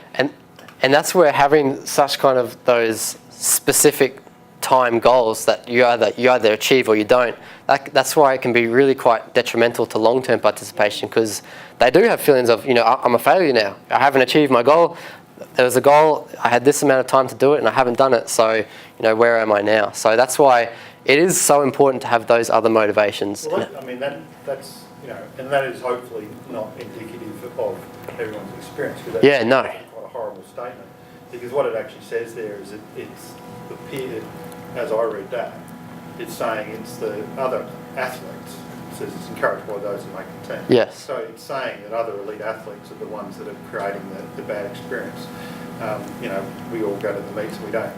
Speaker 1: And that's where having such kind of those specific time goals that you either achieve or you don't, that's why it can be really quite detrimental to long-term participation, because they do have feelings of, you know, I'm a failure now. I haven't achieved my goal. There was a goal, I had this amount of time to do it and I haven't done it, so, you know, where am I now? So that's why it is so important to have those other motivations.
Speaker 6: Well, I mean, that's, you know, and that is hopefully not indicative of everyone's experience. Because that's quite a horrible statement. Because what it actually says there is it's the peer, as I read that, it's saying it's the other athletes. It says it's encouraged by those who make the team. So it's saying that other elite athletes are the ones that are creating the bad experience. You know, we all go to the meets, we don't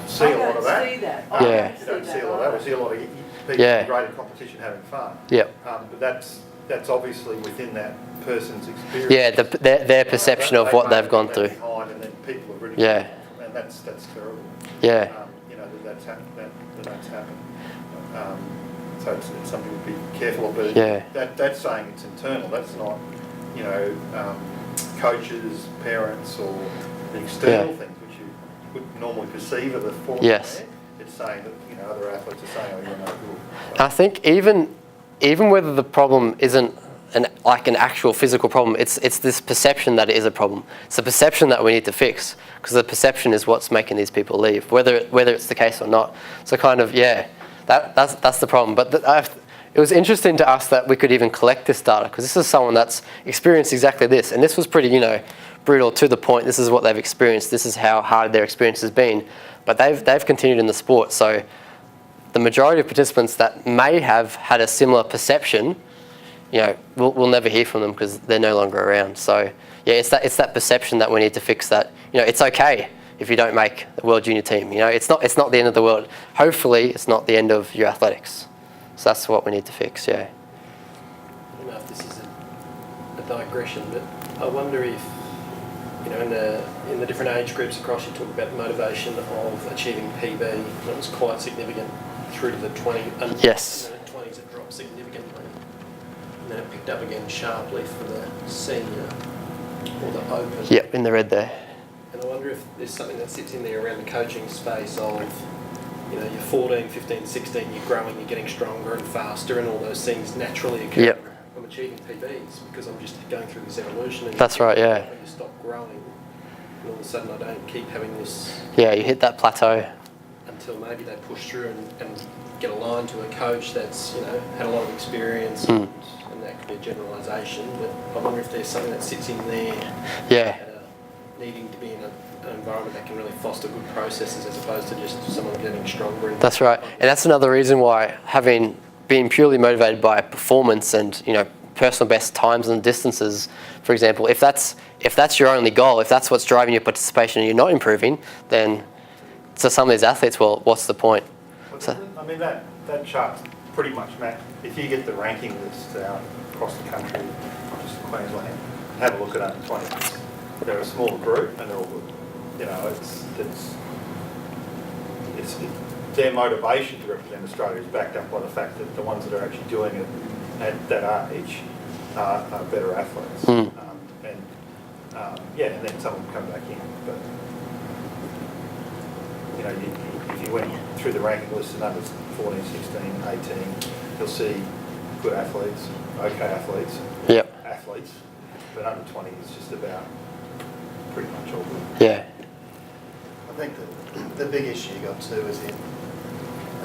Speaker 6: see a lot of that.
Speaker 10: See that.
Speaker 6: You don't see a lot of that. We see a lot of people in great competition having fun. But that's obviously within that person's experience.
Speaker 1: Their perception of what they've gone through.
Speaker 6: And then people are really and that's terrible. You know, that's happened. So it's something to be careful of. But that's saying it's internal. That's not, you know, coaches, parents, or the external things which you would normally perceive of the form. It's saying that, you know, other athletes are saying, oh, you're no good. So I
Speaker 1: think even whether the problem isn't an actual physical problem, it's this perception that it is a problem. It's the perception that we need to fix, because the perception is what's making these people leave, whether it's the case or not. So kind of, that's the problem. But it was interesting to us that we could even collect this data, because this is someone that's experienced exactly this, and this was pretty, you know, brutal, to the point. This is what they've experienced. This is how hard their experience has been. But they've continued in the sport. So the majority of participants that may have had a similar perception, you know, we'll never hear from them because they're no longer around. So it's that perception that we need to fix. That, you know, it's okay if you don't make the World Junior team. You know, it's not the end of the world. Hopefully, it's not the end of your athletics. So that's what we need to fix. I
Speaker 7: don't know if this is a digression, but I wonder if, you know, in the different age groups across, you talk about the motivation of achieving PB. That was quite significant through to the 20s.
Speaker 1: Yes.
Speaker 7: In the 20s, it dropped significantly. And then it picked up again sharply for the senior or the open.
Speaker 1: Yep, in the red there.
Speaker 7: And I wonder if there's something that sits in there around the coaching space of, you know, you're 14, 15, 16, you're growing, you're getting stronger and faster, and all those things naturally occur. I'm achieving PBs because I'm just going through this evolution. And
Speaker 1: that's right,
Speaker 7: You stop growing, and all of a sudden I don't keep having this.
Speaker 1: You hit that plateau.
Speaker 7: Until maybe they push through and get aligned to a coach that's, you know, had a lot of experience, and that could be a generalisation. But I wonder if there's something that sits in there. Needing to be in an environment that can really foster good processes, as opposed to just someone getting stronger.
Speaker 1: That's right, and that's another reason why being purely motivated by performance and, you know, personal best times and distances, for example, if that's your only goal, if that's what's driving your participation and you're not improving, then to some of these athletes, well, what's the point?
Speaker 6: I mean, that chart's pretty much matched. If you get the ranking lists out across the country, not just Queensland, have a look at under 20s. They're a smaller group and they're all good. You know, it's their motivation to represent Australia is backed up by the fact that the ones that are actually doing it at that age are better athletes. And then some of them come back in. But, you know, if you went through the ranking list and under 14, 16, 18, you'll see good athletes, okay athletes, athletes, but under 20 is just about pretty much all good.
Speaker 4: I think the big issue you got too is in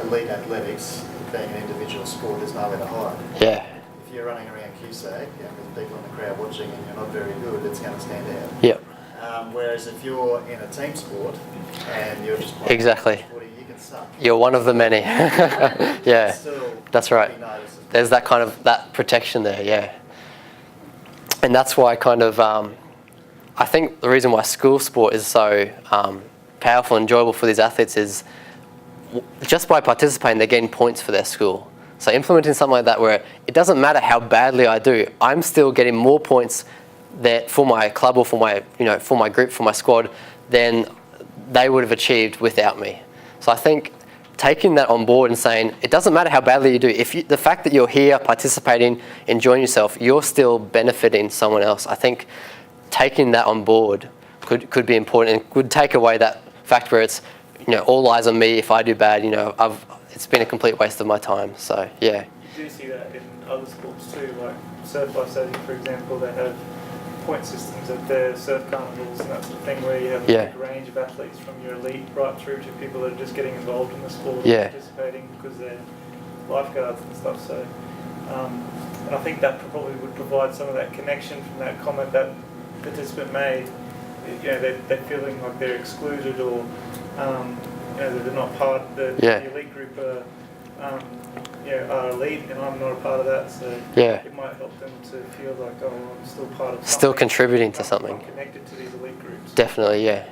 Speaker 4: elite athletics, being an individual sport, there's nowhere to hide. If you're running around QSAC with people in the crowd watching and you're not very good, it's going to stand out. Whereas if you're in a team sport and you're just playing footy, you can it's some.
Speaker 1: You're one of the many. Yeah,
Speaker 4: Still
Speaker 1: that's right.
Speaker 4: be noticed as
Speaker 1: There's that kind of that protection there, yeah. And that's why kind of I think the reason why school sport is so powerful and enjoyable for these athletes is just by participating, they're getting points for their school. So implementing something like that where it doesn't matter how badly I do, I'm still getting more points that for my club or for my, for my group, for my squad, than they would have achieved without me. So I think taking that on board and saying, it doesn't matter how badly you do, the fact that you're here participating, enjoying yourself, you're still benefiting someone else. I think taking that on board could be important and could take away that fact where it's, all eyes on me. If I do bad, it's been a complete waste of my time. So yeah.
Speaker 11: You do see that in other sports too, like surf life saving, for example. They have point systems at their surf carnivals and that sort of thing, where you have a big range of athletes from your elite right through to people that are just getting involved in the sport and participating because they're lifeguards and stuff. So, and I think that probably would provide some of that connection from that comment that participant made. They're feeling like they're excluded or that they're not part of the elite group. Are elite and I'm not a part of that, so it might help them to feel like, oh, I'm still part of something.
Speaker 1: Still contributing to something.
Speaker 11: I'm connected to these elite groups.
Speaker 1: Definitely, yeah.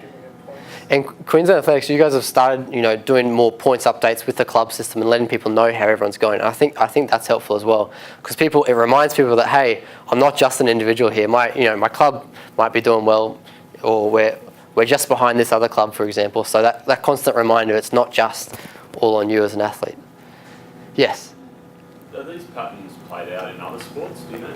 Speaker 1: And Queensland Athletics, you guys have started, doing more points updates with the club system and letting people know how everyone's going. I think that's helpful as well, because it reminds people that, hey, I'm not just an individual here. My club might be doing well, or we're just behind this other club, for example. So that constant reminder, it's not just all on you as an athlete. Yes?
Speaker 2: Are these patterns played out in other sports, do you know?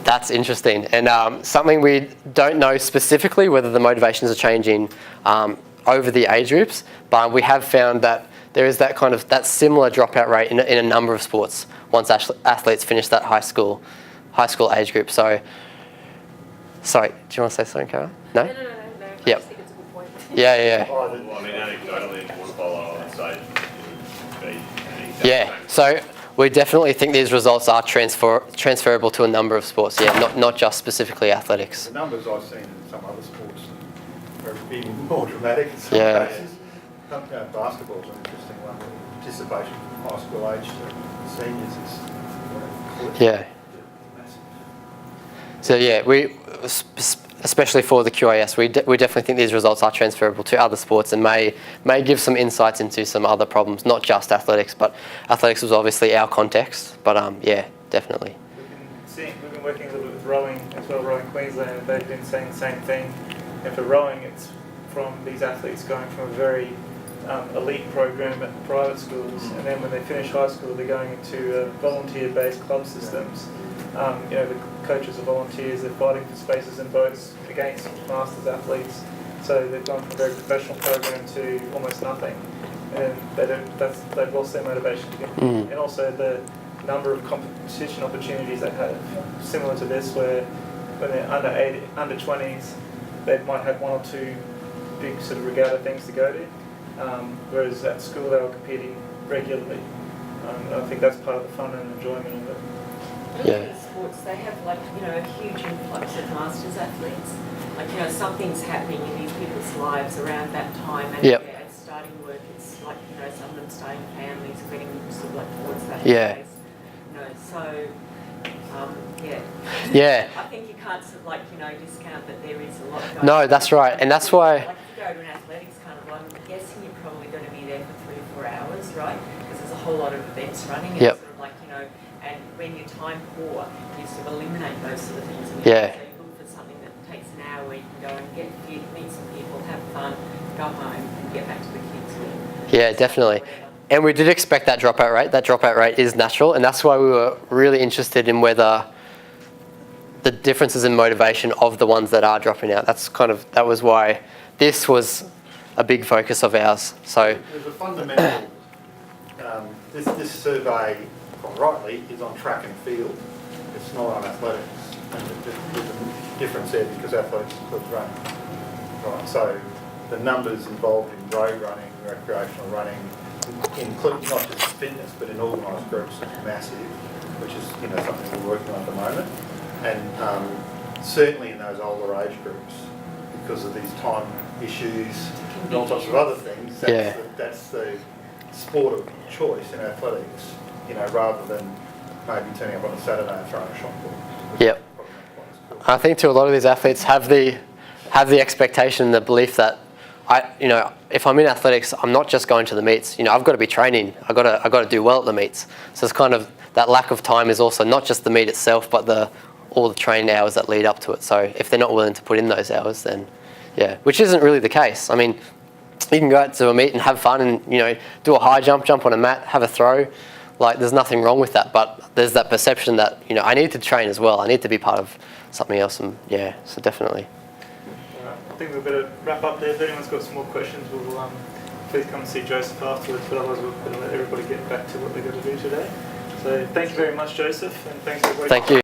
Speaker 1: That's interesting, and something we don't know specifically whether the motivations are changing over the age groups, but we have found that there is that similar dropout rate in a number of sports once athletes finish that high school age group. So, sorry, do you want to say something, Cara? No?
Speaker 5: No.
Speaker 1: Yep.
Speaker 5: I just think it's a good point.
Speaker 1: Yeah.
Speaker 2: Well, I mean, anecdotally, in water polo, I would say
Speaker 1: So we definitely think these results are transferable to a number of sports. Yeah, not just specifically athletics.
Speaker 6: The numbers I've seen in some other sports are even more dramatic in some cases. Basketball is an interesting one. Participation from high school age to seniors is massive.
Speaker 1: So we, especially for the QAS, we definitely think these results are transferable to other sports and may give some insights into some other problems, not just athletics, but athletics was obviously our context. But definitely.
Speaker 11: We've been working a little bit with rowing as well, Rowing Queensland, and they've been saying the same thing. And for rowing, it's from these athletes going from a very elite program at the private schools, and then when they finish high school, they're going into volunteer-based club systems. The coaches are volunteers, they're fighting for spaces in boats against masters athletes. So they've gone from a very professional program to almost nothing. And they've lost their motivation to get and also the number of competition opportunities they have, similar to this, where when they're under 20s, they might have one or two big sort of regatta things to go to, whereas at school they were competing regularly. I think that's part of the fun and enjoyment of it.
Speaker 5: In sports, they have a huge influx of masters athletes. Something's happening in these people's lives around that time, and they're starting work. It's some of them starting families, getting sort of towards that phase. I think you can't sort of discount that there is a lot going on.
Speaker 1: No, that's right, and that's why.
Speaker 5: If you go to an athletics carnival, I'm guessing you're probably going to be there for 3 or 4 hours, right? Because there's a whole lot of events running. And sort of and when you're time poor, you sort of eliminate those sort of things. So you look for something that takes an hour where you can go and get fit, meet some people, have fun, go home and get back to the kids.
Speaker 1: Yeah, definitely. And we did expect that dropout rate. That dropout rate is natural, and that's why we were really interested in whether the differences in motivation of the ones that are dropping out. That was why this was a big focus of ours. So
Speaker 6: there's a fundamental, this survey, quite rightly, is on track and field. It's not on athletics. And there's a difference there because athletics includes running. Right, so the numbers involved in road running, recreational running, including not just fitness but in organised groups, is massive, which is something we're working on at the moment. And certainly in those older age groups, because of these time issues, and all sorts of other things.
Speaker 1: Yeah.
Speaker 6: That's the sport of choice in athletics, you know, rather than maybe turning up on a Saturday and throwing a shot put.
Speaker 1: Yep. I think too, a lot of these athletes have the expectation, the belief that if I'm in athletics, I'm not just going to the meets. You know, I've got to be training. I've got to do well at the meets. So it's kind of that lack of time is also not just the meet itself, but all the training hours that lead up to it. So if they're not willing to put in those hours, then yeah, which isn't really the case. I mean, you can go out to a meet and have fun and, you know, do a high jump on a mat, have a throw. Like, there's nothing wrong with that, but there's that perception that, you know, I need to train as well. I need to be part of something else, and yeah, so definitely.
Speaker 11: All right. I think we better wrap up there. If anyone's got some more questions, we'll please come and see Joseph afterwards, but otherwise we're going to let everybody get back to what they've got to do today. So thank you very much, Joseph, and thanks everybody.
Speaker 1: Thank you.